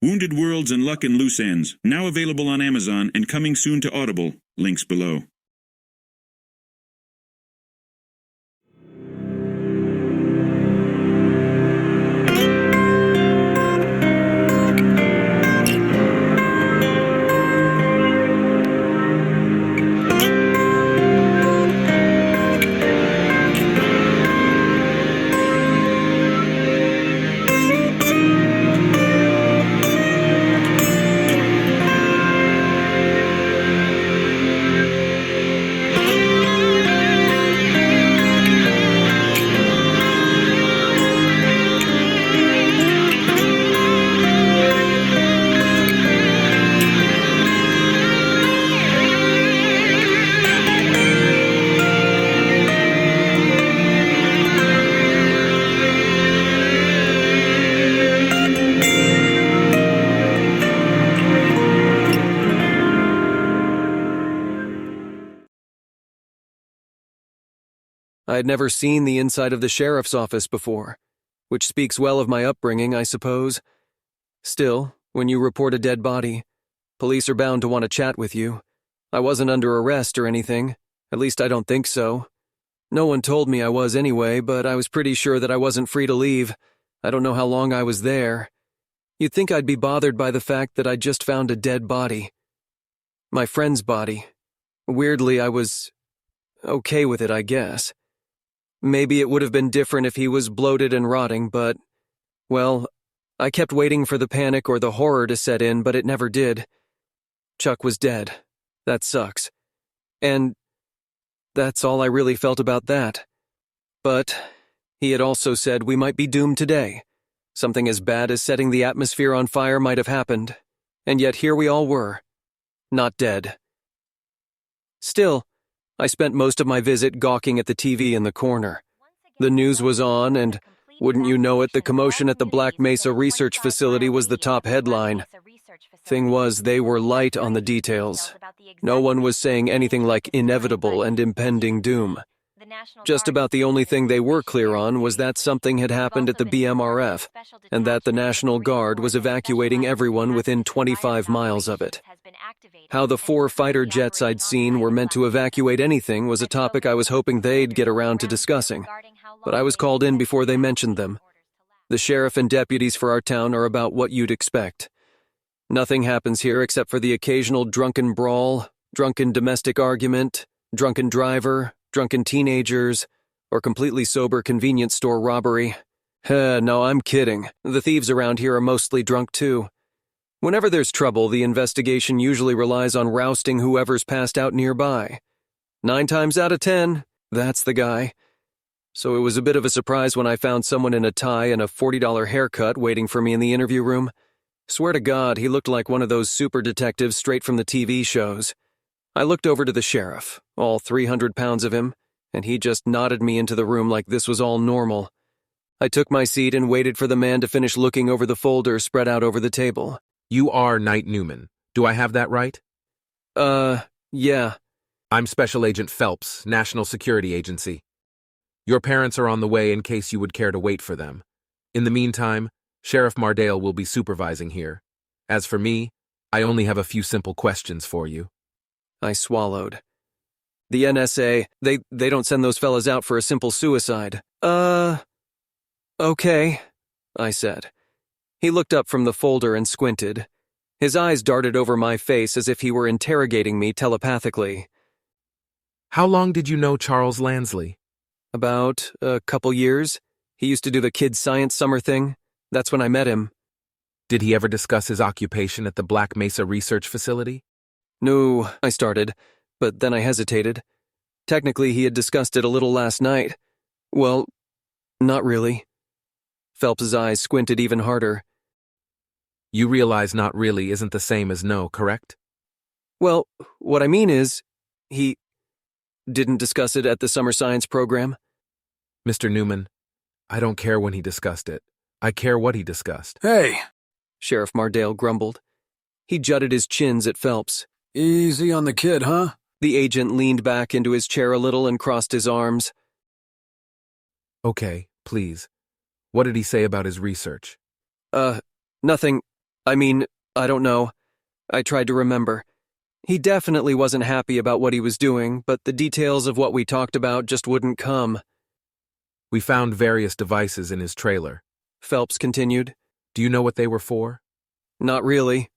Wounded Worlds and Luck and Loose Ends, now available on Amazon and coming soon to Audible. Links below. I had never seen the inside of the sheriff's office before, which speaks well of my upbringing, I suppose. Still, when you report a dead body, police are bound to want to chat with you. I wasn't under arrest or anything, at least I don't think so. No one told me I was anyway, but I was pretty sure that I wasn't free to leave. I don't know how long I was there. You'd think I'd be bothered by the fact that I just found a dead body. My friend's body. Weirdly, I was okay with it, I guess. Maybe it would have been different if he was bloated and rotting, but, well, I kept waiting for the panic or the horror to set in, but it never did. Chuck was dead. That sucks. And that's all I really felt about that. But he had also said we might be doomed today. Something as bad as setting the atmosphere on fire might have happened, and yet here we all were, not dead. Still, I spent most of my visit gawking at the TV in the corner. The news was on, and wouldn't you know it, the commotion at the Black Mesa Research Facility was the top headline. Thing was, they were light on the details. No one was saying anything like inevitable and impending doom. Just about the only thing they were clear on was that something had happened at the BMRF, and that the National Guard was evacuating everyone within 25 miles of it. How the 4 fighter jets I'd seen were meant to evacuate anything was a topic I was hoping they'd get around to discussing, but I was called in before they mentioned them. The sheriff and deputies for our town are about what you'd expect. Nothing happens here except for the occasional drunken brawl, drunken domestic argument, drunken driver, drunken teenagers, or completely sober convenience store robbery. No, I'm kidding. The thieves around here are mostly drunk too. Whenever there's trouble, the investigation usually relies on rousting whoever's passed out nearby. 9 times out of 10, that's the guy. So it was a bit of a surprise when I found someone in a tie and a $40 haircut waiting for me in the interview room. Swear to God, he looked like one of those super detectives straight from the TV shows. I looked over to the sheriff, all 300 pounds of him, and he just nodded me into the room like this was all normal. I took my seat and waited for the man to finish looking over the folder spread out over the table. You are Knight Newman. Do I have that right? Yeah. I'm Special Agent Phelps, National Security Agency. Your parents are on the way in case you would care to wait for them. In the meantime, Sheriff Mardale will be supervising here. As for me, I only have a few simple questions for you. I swallowed. The NSA, they don't send those fellas out for a simple suicide. Okay, I said. He looked up from the folder and squinted. His eyes darted over my face as if he were interrogating me telepathically. How long did you know Charles Lansley? About a couple years. He used to do the kids' science summer thing. That's when I met him. Did he ever discuss his occupation at the Black Mesa Research Facility? No, I started, but then I hesitated. Technically, he had discussed it a little last night. Well, not really. Phelps's eyes squinted even harder. You realize not really isn't the same as no, correct? Well, what I mean is, he didn't discuss it at the summer science program. Mr. Newman, I don't care when he discussed it. I care what he discussed. Hey, Sheriff Mardale grumbled. He jutted his chins at Phelps. Easy on the kid, huh? The agent leaned back into his chair a little and crossed his arms. Okay, please. What did he say about his research? Nothing. I mean, I don't know. I tried to remember. He definitely wasn't happy about what he was doing, but the details of what we talked about just wouldn't come. We found various devices in his trailer. Phelps continued. Do you know what they were for? Not really.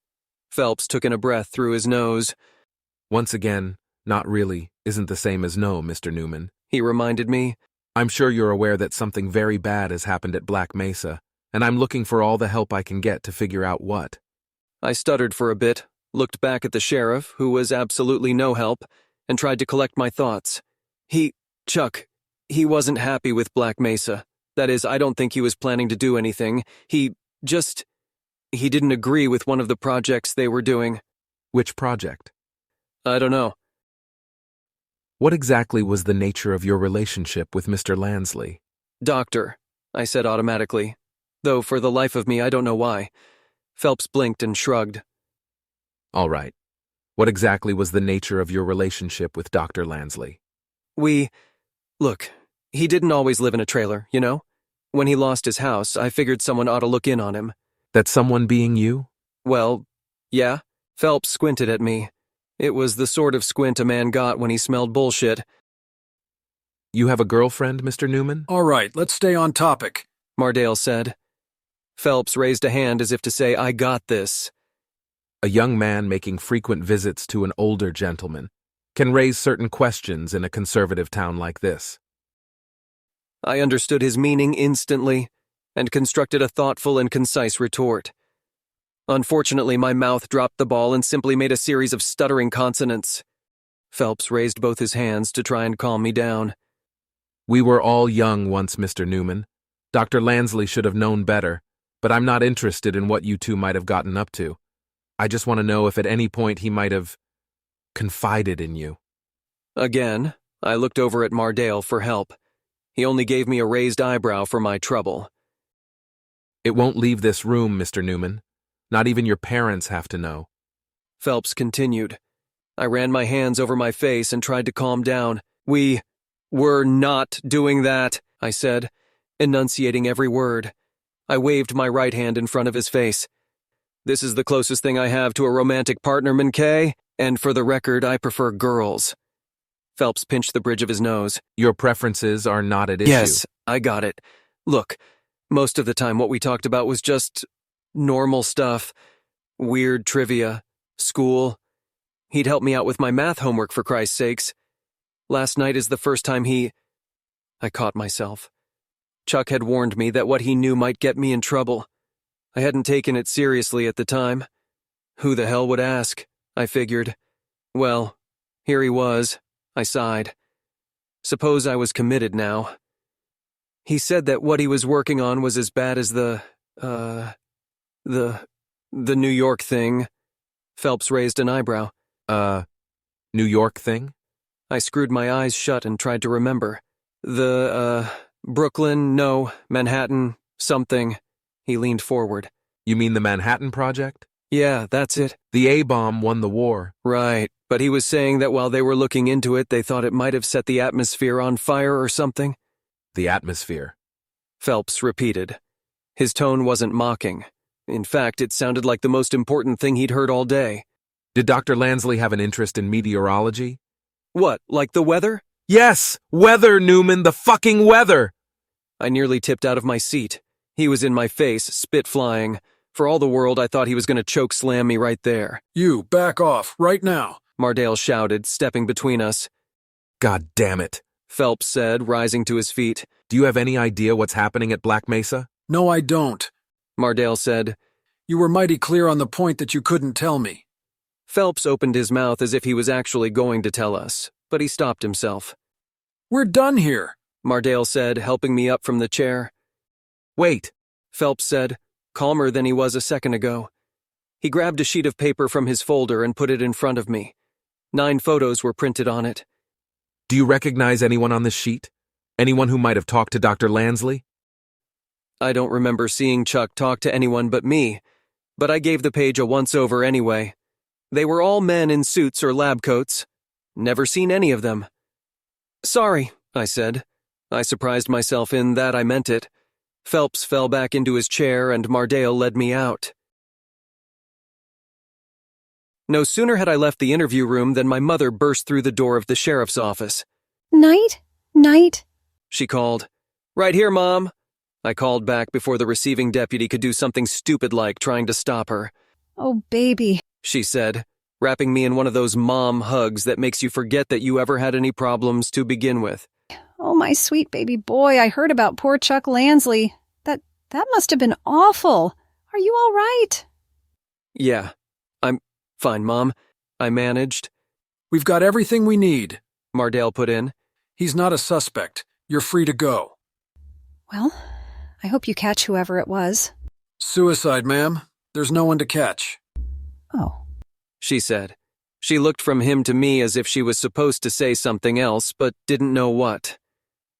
Phelps took in a breath through his nose. Once again, not really isn't the same as no, Mr. Newman. He reminded me. I'm sure you're aware that something very bad has happened at Black Mesa, and I'm looking for all the help I can get to figure out what. I stuttered for a bit, looked back at the sheriff, who was absolutely no help, and tried to collect my thoughts. Chuck, he wasn't happy with Black Mesa. That is, I don't think he was planning to do anything. He didn't agree with one of the projects they were doing. Which project? I don't know. What exactly was the nature of your relationship with Mr. Lansley? Doctor, I said automatically, though for the life of me I don't know why. Phelps blinked and shrugged. All right. What exactly was the nature of your relationship with Dr. Lansley? Look, he didn't always live in a trailer, you know? When he lost his house, I figured someone ought to look in on him. That someone being you? Well, yeah. Phelps squinted at me. It was the sort of squint a man got when he smelled bullshit. You have a girlfriend, Mr. Newman? All right, let's stay on topic. Mardale said. Phelps raised a hand as if to say, I got this. A young man making frequent visits to an older gentleman can raise certain questions in a conservative town like this. I understood his meaning instantly and constructed a thoughtful and concise retort. Unfortunately, my mouth dropped the ball and simply made a series of stuttering consonants. Phelps raised both his hands to try and calm me down. We were all young once, Mr. Newman. Dr. Lansley should have known better, but I'm not interested in what you two might have gotten up to. I just want to know if at any point he might have confided in you. Again, I looked over at Mardale for help. He only gave me a raised eyebrow for my trouble. It won't leave this room, Mr. Newman. Not even your parents have to know. Phelps continued. I ran my hands over my face and tried to calm down. We were not doing that, I said, enunciating every word. I waved my right hand in front of his face. This is the closest thing I have to a romantic partner, McKay, and for the record, I prefer girls. Phelps pinched the bridge of his nose. Your preferences are not at issue. Yes, I got it. Look, most of the time what we talked about was just normal stuff. Weird trivia, school. He'd help me out with my math homework, for Christ's sakes. Last night is the first time I caught myself. Chuck had warned me that what he knew might get me in trouble. I hadn't taken it seriously at the time. Who the hell would ask? I figured. Well, here he was. I sighed. Suppose I was committed now. He said that what he was working on was as bad as the New York thing. Phelps raised an eyebrow. New York thing? I screwed my eyes shut and tried to remember. Brooklyn, no, Manhattan, something. He leaned forward. You mean the Manhattan Project? Yeah, that's it. The A-bomb won the war. Right, but he was saying that while they were looking into it, they thought it might have set the atmosphere on fire or something. The atmosphere. Phelps repeated. His tone wasn't mocking. In fact, it sounded like the most important thing he'd heard all day. Did Dr. Lansley have an interest in meteorology? What, like the weather? Yes! Weather, Newman! The fucking weather! I nearly tipped out of my seat. He was in my face, spit flying. For all the world, I thought he was going to choke slam me right there. You, back off, right now. Mardale shouted, stepping between us. God damn it. Phelps said, rising to his feet. Do you have any idea what's happening at Black Mesa? No, I don't. Mardale said. You were mighty clear on the point that you couldn't tell me. Phelps opened his mouth as if he was actually going to tell us, but he stopped himself. We're done here, Mardale said, helping me up from the chair. Wait, Phelps said, calmer than he was a second ago. He grabbed a sheet of paper from his folder and put it in front of me. 9 photos were printed on it. Do you recognize anyone on this sheet? Anyone who might have talked to Dr. Lansley? I don't remember seeing Chuck talk to anyone but me, but I gave the page a once-over anyway. They were all men in suits or lab coats. Never seen any of them. Sorry, I said. I surprised myself in that I meant it. Phelps fell back into his chair and Mardale led me out. No sooner had I left the interview room than my mother burst through the door of the sheriff's office. Knight? Knight? She called. "Right here, Mom." I called back before the receiving deputy could do something stupid like trying to stop her. Oh, baby. She said, wrapping me in one of those mom hugs that makes you forget that you ever had any problems to begin with. Oh, my sweet baby boy, I heard about poor Chuck Lansley. That must have been awful. Are you all right? Yeah, I'm fine, Mom. I managed. We've got everything we need. Mardale put in. He's not a suspect. You're free to go. Well, I hope you catch whoever it was. Suicide, ma'am. There's no one to catch. Oh. She said. She looked from him to me as if she was supposed to say something else, but didn't know what.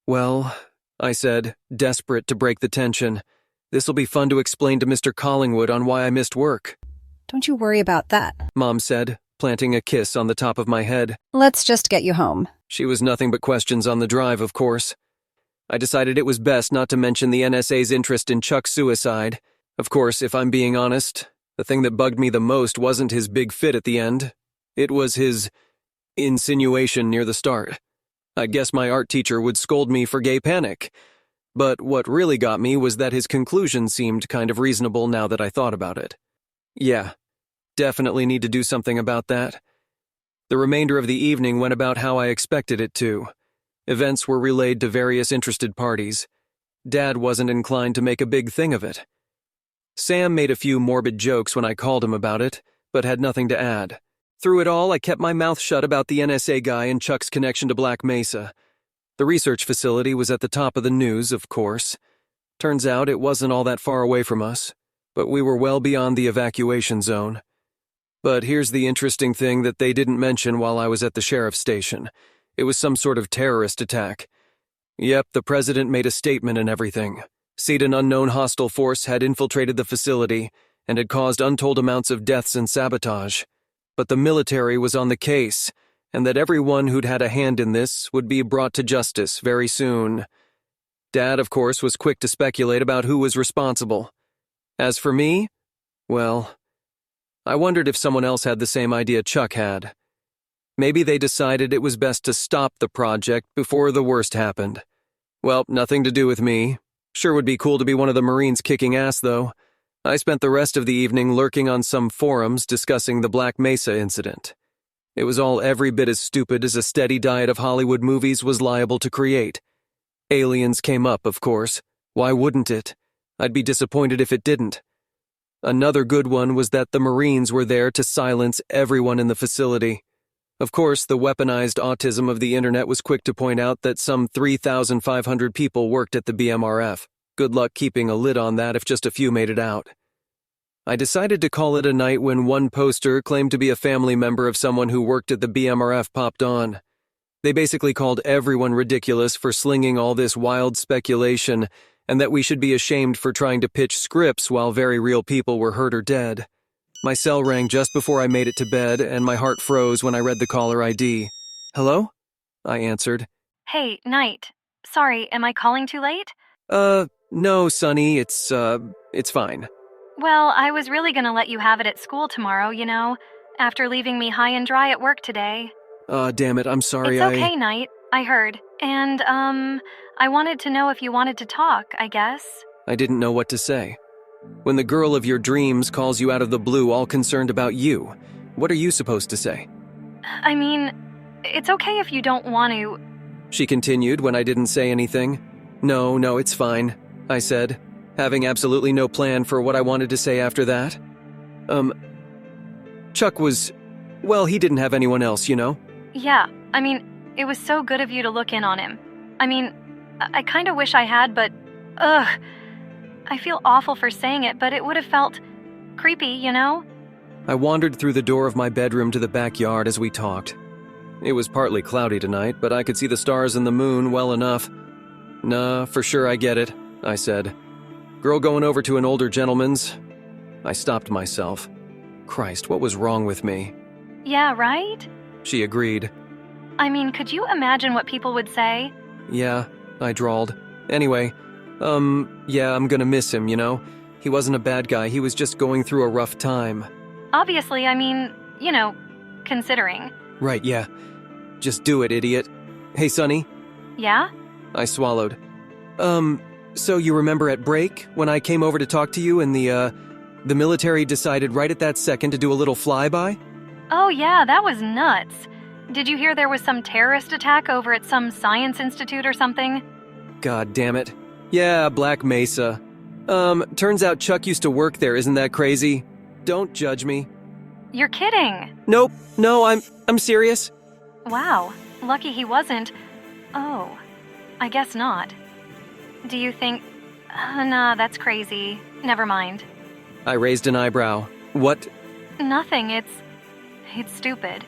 Well, I said, desperate to break the tension. This'll be fun to explain to Mr. Collingwood on why I missed work. Don't you worry about that. Mom said, planting a kiss on the top of my head. Let's just get you home. She was nothing but questions on the drive, of course. I decided it was best not to mention the NSA's interest in Chuck's suicide. Of course, if I'm being honest, the thing that bugged me the most wasn't his big fit at the end. It was his insinuation near the start. I guess my art teacher would scold me for gay panic. But what really got me was that his conclusion seemed kind of reasonable now that I thought about it. Yeah, definitely need to do something about that. The remainder of the evening went about how I expected it to. Events were relayed to various interested parties. Dad wasn't inclined to make a big thing of it. Sam made a few morbid jokes when I called him about it, but had nothing to add. Through it all, I kept my mouth shut about the NSA guy and Chuck's connection to Black Mesa. The research facility was at the top of the news, of course. Turns out it wasn't all that far away from us, but we were well beyond the evacuation zone. But here's the interesting thing that they didn't mention while I was at the sheriff's station. It was some sort of terrorist attack. Yep, the president made a statement and everything. Said an unknown hostile force had infiltrated the facility and had caused untold amounts of deaths and sabotage. But the military was on the case, and that everyone who'd had a hand in this would be brought to justice very soon. Dad, of course, was quick to speculate about who was responsible. As for me, well, I wondered if someone else had the same idea Chuck had. Maybe they decided it was best to stop the project before the worst happened. Well, nothing to do with me. Sure would be cool to be one of the Marines kicking ass, though. I spent the rest of the evening lurking on some forums discussing the Black Mesa incident. It was all every bit as stupid as a steady diet of Hollywood movies was liable to create. Aliens came up, of course. Why wouldn't it? I'd be disappointed if it didn't. Another good one was that the Marines were there to silence everyone in the facility. Of course, the weaponized autism of the internet was quick to point out that some 3,500 people worked at the BMRF. Good luck keeping a lid on that if just a few made it out. I decided to call it a night when one poster claimed to be a family member of someone who worked at the BMRF popped on. They basically called everyone ridiculous for slinging all this wild speculation, and that we should be ashamed for trying to pitch scripts while very real people were hurt or dead. My cell rang just before I made it to bed, and my heart froze when I read the caller ID. "Hello?" I answered. Hey, Knight. Sorry, am I calling too late? No, Sonny, it's fine. Well, I was really gonna let you have it at school tomorrow, after leaving me high and dry at work today. Damn it, I'm sorry. It's okay, Knight. I heard. And, I wanted to know if you wanted to talk, I guess. I didn't know what to say. When the girl of your dreams calls you out of the blue all concerned about you, what are you supposed to say? I mean, it's okay if you don't want to. She continued when I didn't say anything. No, it's fine, I said, having absolutely no plan for what I wanted to say after that. Chuck was... well, he didn't have anyone else, Yeah, I mean, it was so good of you to look in on him. I mean, I kind of wish I had, but... ugh. I feel awful for saying it, but it would have felt creepy, I wandered through the door of my bedroom to the backyard as we talked. It was partly cloudy tonight, but I could see the stars and the moon well enough. Nah, for sure I get it, I said. Girl going over to an older gentleman's. I stopped myself. Christ, what was wrong with me? Yeah, right? She agreed. I mean, could you imagine what people would say? Yeah, I drawled. Anyway, yeah, I'm gonna miss him, He wasn't a bad guy, he was just going through a rough time. Obviously, I mean, considering. Right, yeah. Just do it, idiot. Hey, Sonny. Yeah? I swallowed. So you remember at break, when I came over to talk to you and the military decided right at that second to do a little flyby? Oh yeah, that was nuts. Did you hear there was some terrorist attack over at some science institute or something? God damn it. Yeah, Black Mesa. Turns out Chuck used to work there, isn't that crazy? Don't judge me. You're kidding. Nope, no, I'm serious. Wow, lucky he wasn't. Oh, I guess not. Do you think... nah, that's crazy. Never mind. I raised an eyebrow. What? Nothing, it's stupid.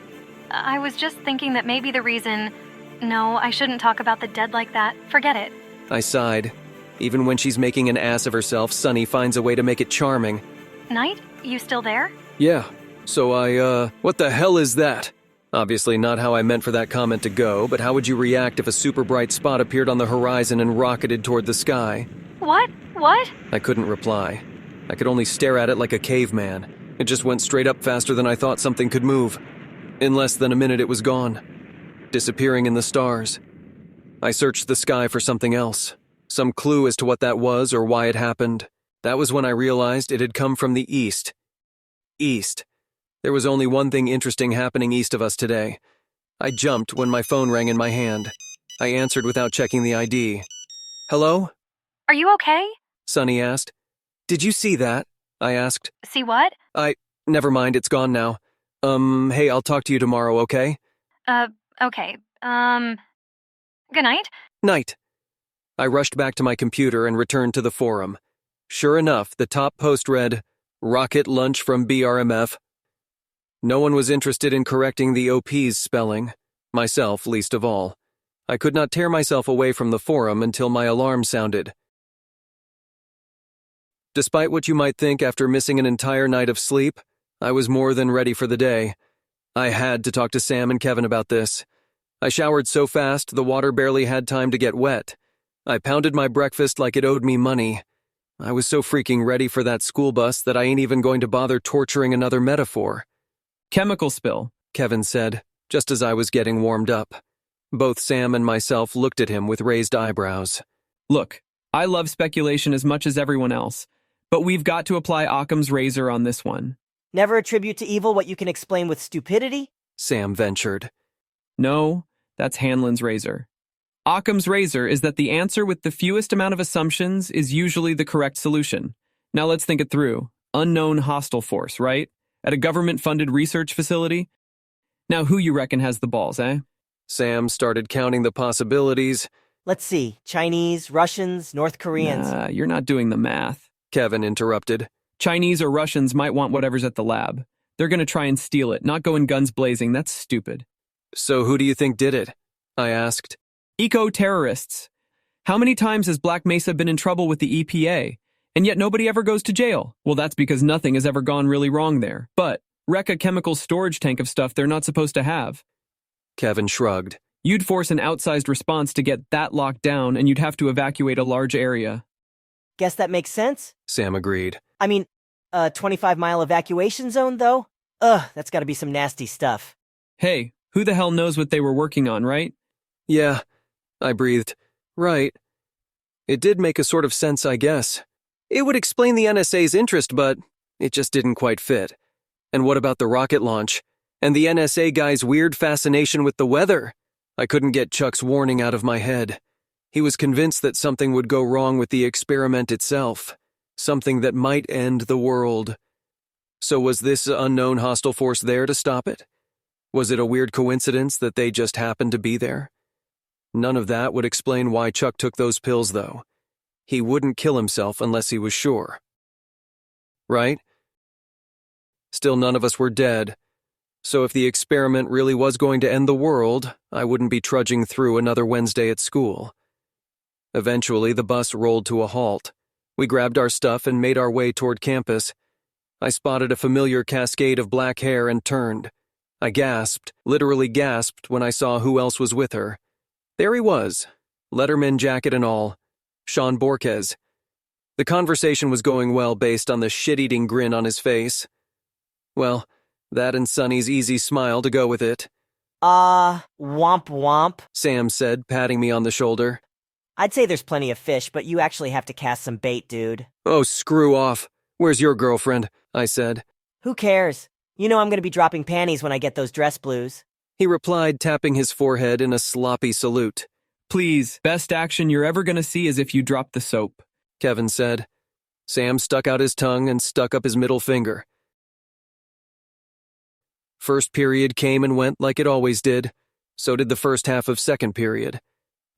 I was just thinking that maybe the reason... No, I shouldn't talk about the dead like that. Forget it. I sighed. Even when she's making an ass of herself, Sonny finds a way to make it charming. Knight, you still there? Yeah, so what the hell is that? Obviously not how I meant for that comment to go, but how would you react if a super bright spot appeared on the horizon and rocketed toward the sky? What? I couldn't reply. I could only stare at it like a caveman. It just went straight up faster than I thought something could move. In less than a minute it was gone, disappearing in the stars. I searched the sky for something else, some clue as to what that was or why it happened. That was when I realized it had come from the east. East. There was only one thing interesting happening east of us today. I jumped when my phone rang in my hand. I answered without checking the ID. Hello? Are you okay? Sonny asked. Did you see that? I asked. See what? Never mind, it's gone now. Hey, I'll talk to you tomorrow, okay? Okay. Good night? Night. I rushed back to my computer and returned to the forum. Sure enough, the top post read, Rocket Lunch from BRMF. No one was interested in correcting the OP's spelling, myself least of all. I could not tear myself away from the forum until my alarm sounded. Despite what you might think after missing an entire night of sleep, I was more than ready for the day. I had to talk to Sam and Kevin about this. I showered so fast the water barely had time to get wet. I pounded my breakfast like it owed me money. I was so freaking ready for that school bus that I ain't even going to bother torturing another metaphor. Chemical spill, Kevin said, just as I was getting warmed up. Both Sam and myself looked at him with raised eyebrows. Look, I love speculation as much as everyone else, but we've got to apply Occam's razor on this one. Never attribute to evil what you can explain with stupidity? Sam ventured. No, that's Hanlon's razor. Occam's razor is that the answer with the fewest amount of assumptions is usually the correct solution. Now let's think it through. Unknown hostile force, right? At a government-funded research facility? Now who you reckon has the balls, eh? Sam started counting the possibilities. Let's see. Chinese, Russians, North Koreans. Nah, you're not doing the math. Kevin interrupted. Chinese or Russians might want whatever's at the lab. They're gonna try and steal it, not go in guns blazing. That's stupid. So who do you think did it? I asked. Eco-terrorists. How many times has Black Mesa been in trouble with the EPA? And yet nobody ever goes to jail. Well, that's because nothing has ever gone really wrong there. But wreck a chemical storage tank of stuff they're not supposed to have. Kevin shrugged. You'd force an outsized response to get that locked down, and you'd have to evacuate a large area. Guess that makes sense? Sam agreed. I mean, a 25-mile evacuation zone, though? Ugh, that's gotta be some nasty stuff. Hey, who the hell knows what they were working on, right? Yeah, I breathed. Right. It did make a sort of sense, I guess. It would explain the NSA's interest, but it just didn't quite fit. And what about the rocket launch? And the NSA guy's weird fascination with the weather? I couldn't get Chuck's warning out of my head. He was convinced that something would go wrong with the experiment itself. Something that might end the world. So was this unknown hostile force there to stop it? Was it a weird coincidence that they just happened to be there? None of that would explain why Chuck took those pills, though. He wouldn't kill himself unless he was sure. Right? Still, none of us were dead. So if the experiment really was going to end the world, I wouldn't be trudging through another Wednesday at school. Eventually, the bus rolled to a halt. We grabbed our stuff and made our way toward campus. I spotted a familiar cascade of black hair and turned. I gasped, literally gasped, when I saw who else was with her. There he was, Letterman jacket and all. Sean Borquez. The conversation was going well based on the shit-eating grin on his face. Well, That and Sonny's easy smile to go with it. Womp womp. Sam said, patting me on the shoulder. I'd say there's plenty of fish, but you actually have to cast some bait, dude. Oh, screw off. Where's your girlfriend? I said. Who cares? You know I'm gonna be dropping panties when I get those dress blues. He replied, tapping his forehead in a sloppy salute. Please, best action you're ever gonna see is if you drop the soap, Kevin said. Sam stuck out his tongue and stuck up his middle finger. First period came and went like it always did. So did the first half of second period.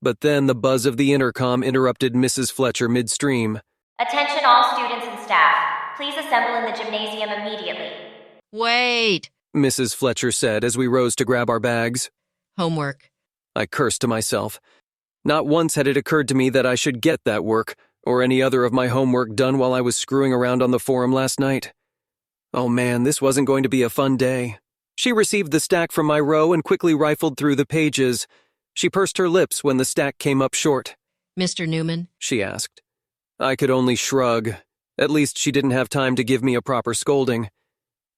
But then the buzz of the intercom interrupted Mrs. Fletcher midstream. Attention all students and staff. Please assemble in the gymnasium immediately. Wait. Mrs. Fletcher said as we rose to grab our bags. Homework. I cursed to myself. Not once had it occurred to me that I should get that work, or any other of my homework done while I was screwing around on the forum last night. Oh man, this wasn't going to be a fun day. She received the stack from my row and quickly rifled through the pages. She pursed her lips when the stack came up short. Mr. Newman? She asked. I could only shrug. At least she didn't have time to give me a proper scolding.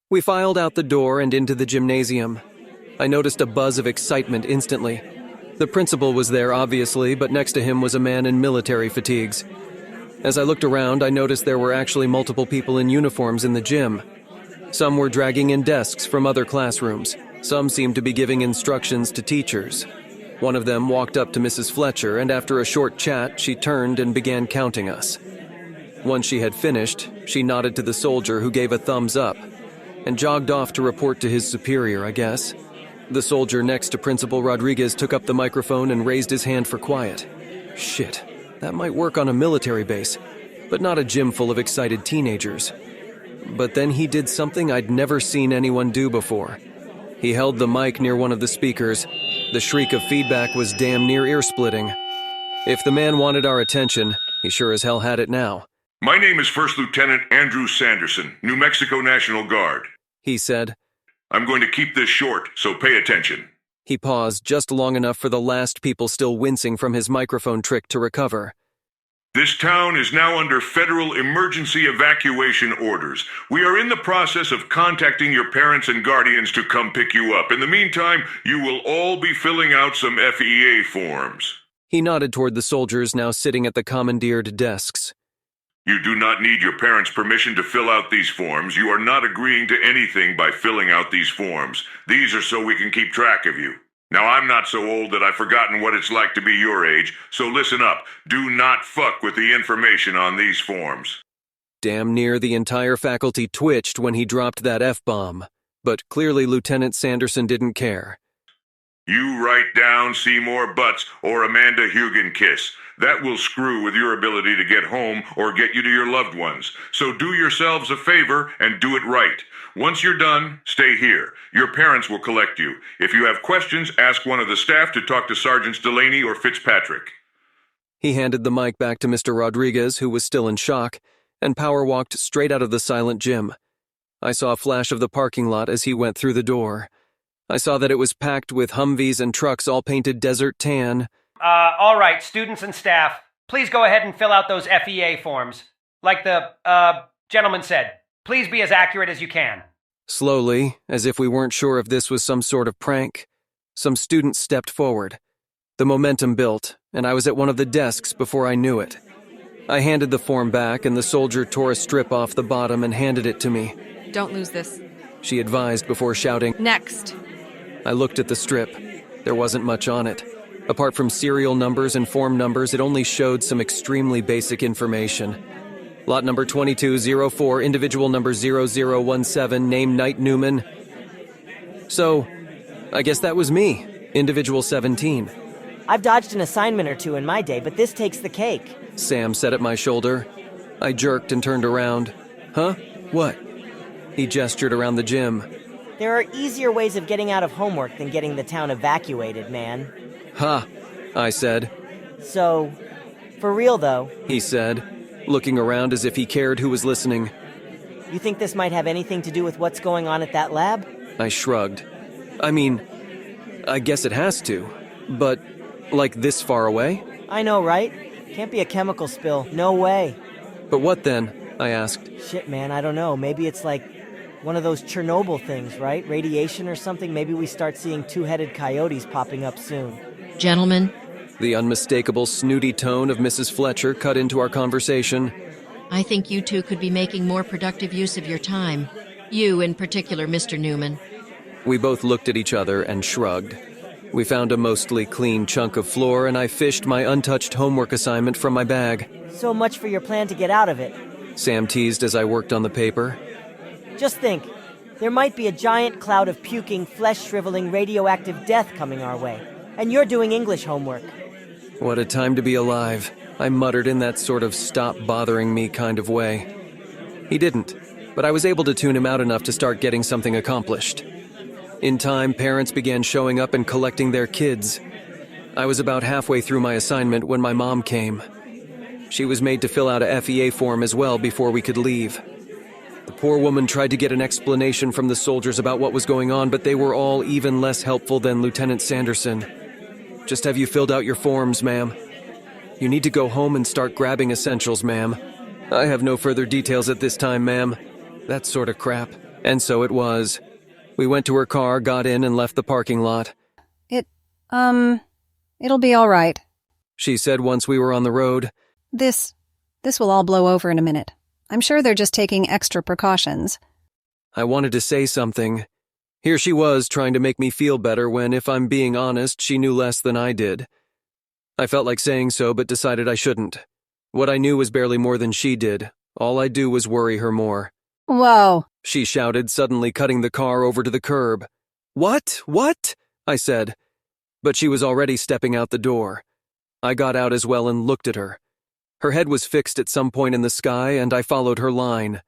We filed out the door and into the gymnasium. I noticed a buzz of excitement instantly. The principal was there, obviously, but next to him was a man in military fatigues. As I looked around, I noticed there were actually multiple people in uniforms in the gym. Some were dragging in desks from other classrooms. Some seemed to be giving instructions to teachers. One of them walked up to Mrs. Fletcher, and after a short chat, she turned and began counting us. Once she had finished, she nodded to the soldier, who gave a thumbs up, and jogged off to report to his superior, I guess. The soldier next to Principal Rodriguez took up the microphone and raised his hand for quiet. Shit, that might work on a military base, but not a gym full of excited teenagers. But then he did something I'd never seen anyone do before. He held the mic near one of the speakers. The shriek of feedback was damn near ear-splitting. If the man wanted our attention, he sure as hell had it now. My name is First Lieutenant Andrew Sanderson, New Mexico National Guard. He said. I'm going to keep this short, so pay attention. He paused just long enough for the last people still wincing from his microphone trick to recover. This town is now under federal emergency evacuation orders. We are in the process of contacting your parents and guardians to come pick you up. In the meantime, you will all be filling out some FEA forms. He nodded toward the soldiers now sitting at the commandeered desks. You do not need your parents' permission to fill out these forms. You are not agreeing to anything by filling out these forms. These are so we can keep track of you. Now, I'm not so old that I've forgotten what it's like to be your age, so listen up. Do not fuck with the information on these forms. Damn near the entire faculty twitched when he dropped that F-bomb, but clearly Lieutenant Sanderson didn't care. You write down Seymour Butts or Amanda Hugan Kiss. That will screw with your ability to get home or get you to your loved ones. So do yourselves a favor and do it right. Once you're done, stay here. Your parents will collect you. If you have questions, ask one of the staff to talk to Sergeants Delaney or Fitzpatrick. He handed the mic back to Mr. Rodriguez, who was still in shock, and power-walked straight out of the silent gym. I saw a flash of the parking lot as he went through the door. I saw that it was packed with Humvees and trucks all painted desert tan. All right, students and staff, please go ahead and fill out those FEA forms. Like the, gentleman said, please be as accurate as you can. Slowly, as if we weren't sure if this was some sort of prank, some students stepped forward. The momentum built, and I was at one of the desks before I knew it. I handed the form back, and the soldier tore a strip off the bottom and handed it to me. Don't lose this. She advised before shouting, Next. I looked at the strip. There wasn't much on it. Apart from serial numbers and form numbers, it only showed some extremely basic information. Lot number 2204, individual number 0017, name Knight Newman. So, I guess that was me, individual 17. I've dodged an assignment or two in my day, but this takes the cake. Sam said at my shoulder. I jerked and turned around. Huh? What? He gestured around the gym. There are easier ways of getting out of homework than getting the town evacuated, man. Ha, I said. So, for real though, He said, looking around as if he cared who was listening. You think this might have anything to do with what's going on at that lab? I shrugged. I mean, I guess it has to. But, like this far away? I know, right? Can't be a chemical spill. No way. But what then? I asked. Shit, man, I don't know. Maybe it's like One of those Chernobyl things, right? Radiation or something? Maybe we start seeing two-headed coyotes popping up soon. Gentlemen, The unmistakable snooty tone of Mrs. Fletcher cut into our conversation. I think you two could be making more productive use of your time. You in particular, Mr. Newman. We both looked at each other and shrugged. We found a mostly clean chunk of floor, and I fished my untouched homework assignment from my bag. So much for your plan to get out of it. Sam teased as I worked on the paper. Just think, there might be a giant cloud of puking, flesh-shriveling, radioactive death coming our way. And you're doing English homework. What a time to be alive, I muttered in that sort of stop bothering me kind of way. He didn't, but I was able to tune him out enough to start getting something accomplished. In time, parents began showing up and collecting their kids. I was about halfway through my assignment when my mom came. She was made to fill out a FEA form as well before we could leave. The poor woman tried to get an explanation from the soldiers about what was going on, but they were all even less helpful than Lieutenant Sanderson. Just have you filled out your forms, ma'am? You need to go home and start grabbing essentials, ma'am. I have no further details at this time, ma'am. That sort of crap. And so it was. We went to her car, got in, and left the parking lot. It'll be all right. She said once we were on the road. This will all blow over in a minute. I'm sure they're just taking extra precautions. I wanted to say something. Here she was trying to make me feel better when, if I'm being honest, she knew less than I did. I felt like saying so, but decided I shouldn't. What I knew was barely more than she did. All I'd do was worry her more. Whoa, She shouted, suddenly cutting the car over to the curb. What? What? I said. But she was already stepping out the door. I got out as well and looked at her. Her head was fixed at some point in the sky, and I followed her line.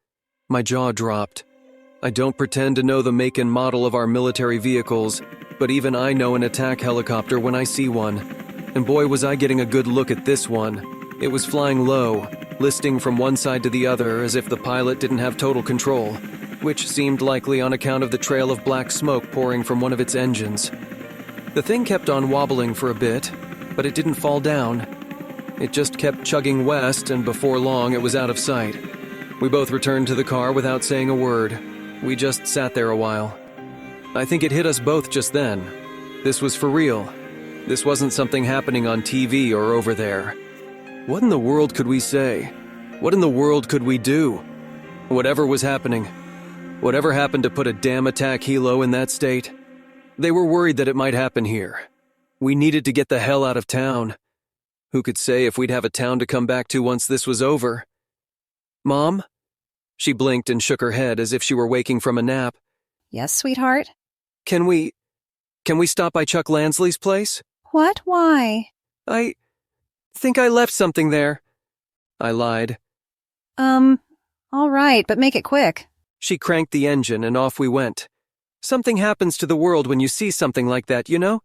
My jaw dropped. I don't pretend to know the make and model of our military vehicles, but even I know an attack helicopter when I see one. And boy, was I getting a good look at this one. It was flying low, listing from one side to the other as if the pilot didn't have total control, which seemed likely on account of the trail of black smoke pouring from one of its engines. The thing kept on wobbling for a bit, but it didn't fall down. It just kept chugging west, and before long it was out of sight. We both returned to the car without saying a word. We just sat there a while. I think it hit us both just then. This was for real. This wasn't something happening on TV or over there. What in the world could we say? What in the world could we do? Whatever was happening. Whatever happened to put a damn attack helo in that state? They were worried that it might happen here. We needed to get the hell out of town. Who could say if we'd have a town to come back to once this was over? Mom? She blinked and shook her head as if she were waking from a nap. Yes, sweetheart? Can we stop by Chuck Lansley's place? What? Why? I think I left something there. I lied. All right, but make it quick. She cranked the engine and off we went. Something happens to the world when you see something like that, you know?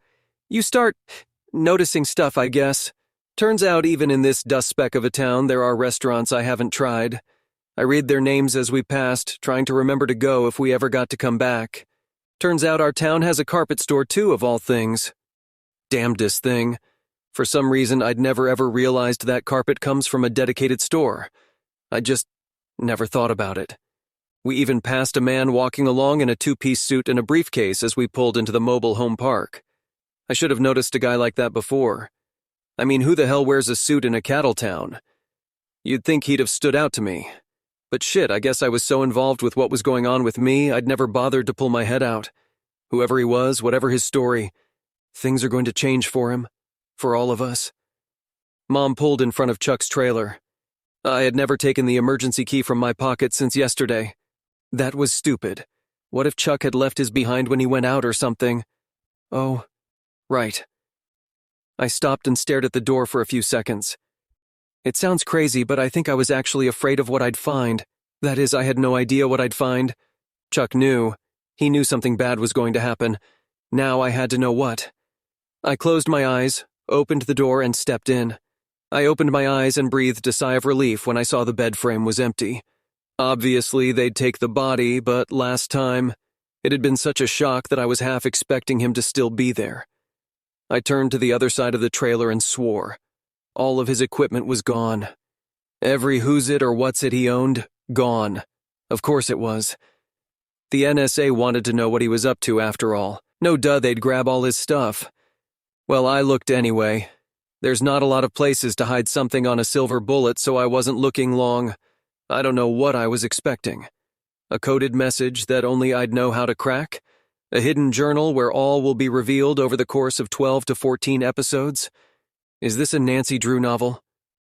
You start noticing stuff, I guess. Turns out even in this dust speck of a town, there are restaurants I haven't tried. I read their names as we passed, trying to remember to go if we ever got to come back. Turns out our town has a carpet store too, of all things. Damnedest thing. For some reason, I'd never ever realized that carpet comes from a dedicated store. I just never thought about it. We even passed a man walking along in a two-piece suit and a briefcase as we pulled into the mobile home park. I should have noticed a guy like that before. I mean, who the hell wears a suit in a cattle town? You'd think he'd have stood out to me. But shit, I guess I was so involved with what was going on with me, I'd never bothered to pull my head out. Whoever he was, whatever his story, things are going to change for him. For all of us. Mom pulled in front of Chuck's trailer. I had never taken the emergency key from my pocket since yesterday. That was stupid. What if Chuck had left his behind when he went out or something? Oh, right. I stopped and stared at the door for a few seconds. It sounds crazy, but I think I was actually afraid of what I'd find. That is, I had no idea what I'd find. Chuck knew. He knew something bad was going to happen. Now I had to know what. I closed my eyes, opened the door, and stepped in. I opened my eyes and breathed a sigh of relief when I saw the bed frame was empty. Obviously, they'd take the body, but last time, it had been such a shock that I was half expecting him to still be there. I turned to the other side of the trailer and swore. All of his equipment was gone. Every who's it or what's it he owned, gone. Of course it was. The NSA wanted to know what he was up to after all. No duh, they'd grab all his stuff. Well, I looked anyway. There's not a lot of places to hide something on a silver bullet, so I wasn't looking long. I don't know what I was expecting. A coded message that only I'd know how to crack? A hidden journal where all will be revealed over the course of 12 to 14 episodes? Is this a Nancy Drew novel?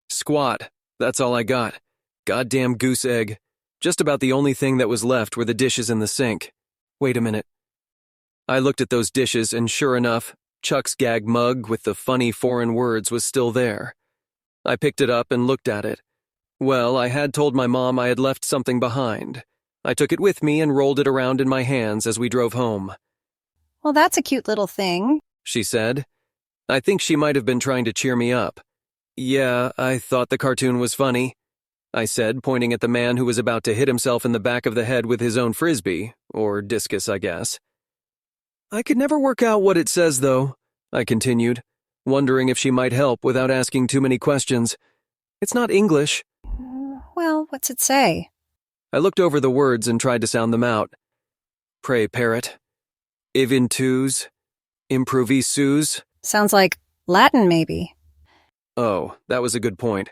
Squat. That's all I got. Goddamn goose egg. Just about the only thing that was left were the dishes in the sink. Wait a minute. I looked at those dishes, and sure enough, Chuck's gag mug with the funny foreign words was still there. I picked it up and looked at it. Well, I had told my mom I had left something behind. I took it with me and rolled it around in my hands as we drove home. Well, that's a cute little thing, she said. I think she might have been trying to cheer me up. Yeah, I thought the cartoon was funny, I said, pointing at the man who was about to hit himself in the back of the head with his own frisbee, or discus, I guess. I could never work out what it says, though, I continued, wondering if she might help without asking too many questions. It's not English. Well, what's it say? I looked over the words and tried to sound them out. Pray parrot. Ivintus. Improvisus. Sounds like Latin, maybe. Oh, that was a good point.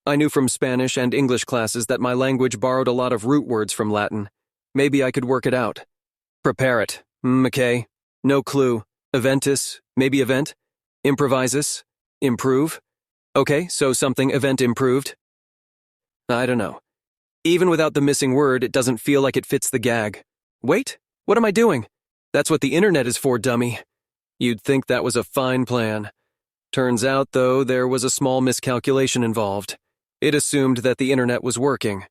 I knew from Spanish and English classes that my language borrowed a lot of root words from Latin. Maybe I could work it out. Prepare it. McKay. No clue. Eventus. Maybe event. Improvisus. Improve. Okay, so something event improved. I don't know. Even without the missing word, it doesn't feel like it fits the gag. Wait, what am I doing? That's what the internet is for, dummy. You'd think that was a fine plan. Turns out, though, there was a small miscalculation involved. It assumed that the internet was working.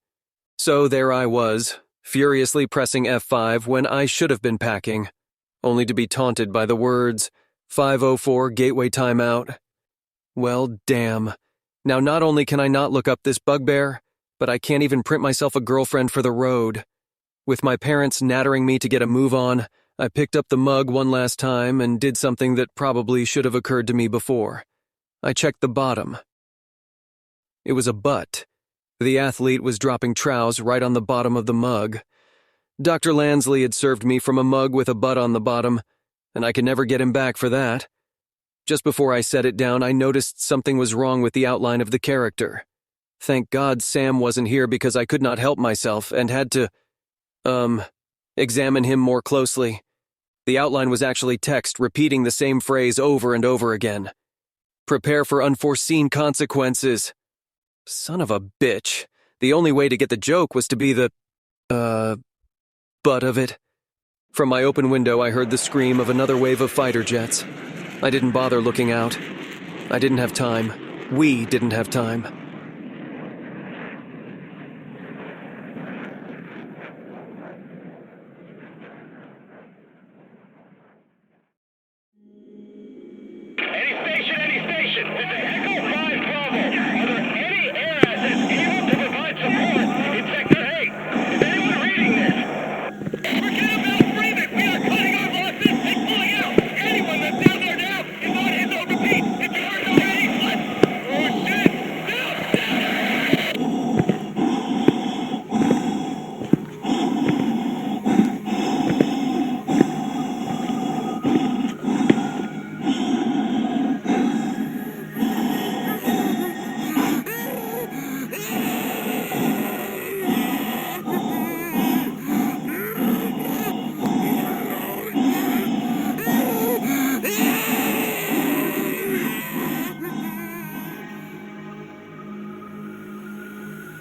So there I was, furiously pressing F5 when I should have been packing, only to be taunted by the words, 504 gateway timeout. Well, damn. Now not only can I not look up this bugbear, but I can't even print myself a girlfriend for the road. With my parents nattering me to get a move on, I picked up the mug one last time and did something that probably should have occurred to me before. I checked the bottom. It was a butt. The athlete was dropping trows right on the bottom of the mug. Dr. Lansley had served me from a mug with a butt on the bottom, and I could never get him back for that. Just before I set it down, I noticed something was wrong with the outline of the character. Thank God Sam wasn't here because I could not help myself and had to, examine him more closely. The outline was actually text repeating the same phrase over and over again. Prepare for unforeseen consequences. Son of a bitch. The only way to get the joke was to be the, butt of it. From my open window, I heard the scream of another wave of fighter jets. I didn't bother looking out. I didn't have time. We didn't have time.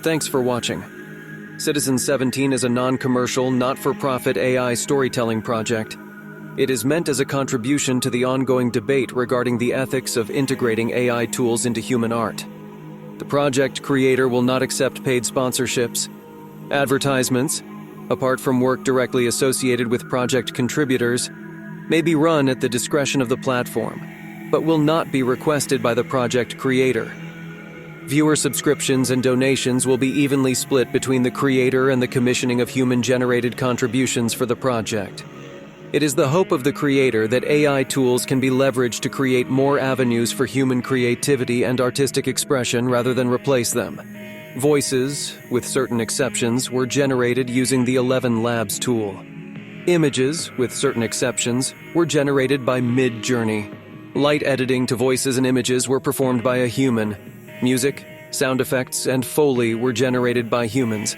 Thanks for watching. Citizen 17 is a non-commercial, not-for-profit AI storytelling project. It is meant as a contribution to the ongoing debate regarding the ethics of integrating AI tools into human art. The project creator will not accept paid sponsorships. Advertisements, apart from work directly associated with project contributors, may be run at the discretion of the platform, but will not be requested by the project creator. Viewer subscriptions and donations will be evenly split between the creator and the commissioning of human-generated contributions for the project. It is the hope of the creator that AI tools can be leveraged to create more avenues for human creativity and artistic expression rather than replace them. Voices, with certain exceptions, were generated using the 11 Labs tool. Images, with certain exceptions, were generated by Midjourney. Light editing to voices and images were performed by a human. Music, sound effects, and Foley were generated by humans.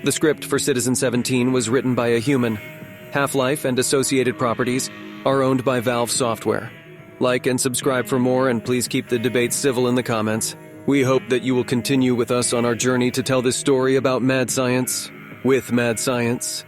The script for Citizen 17 was written by a human. Half-Life and associated properties are owned by Valve Software. Like and subscribe for more, and please keep the debate civil in the comments. We hope that you will continue with us on our journey to tell this story about mad science with mad science.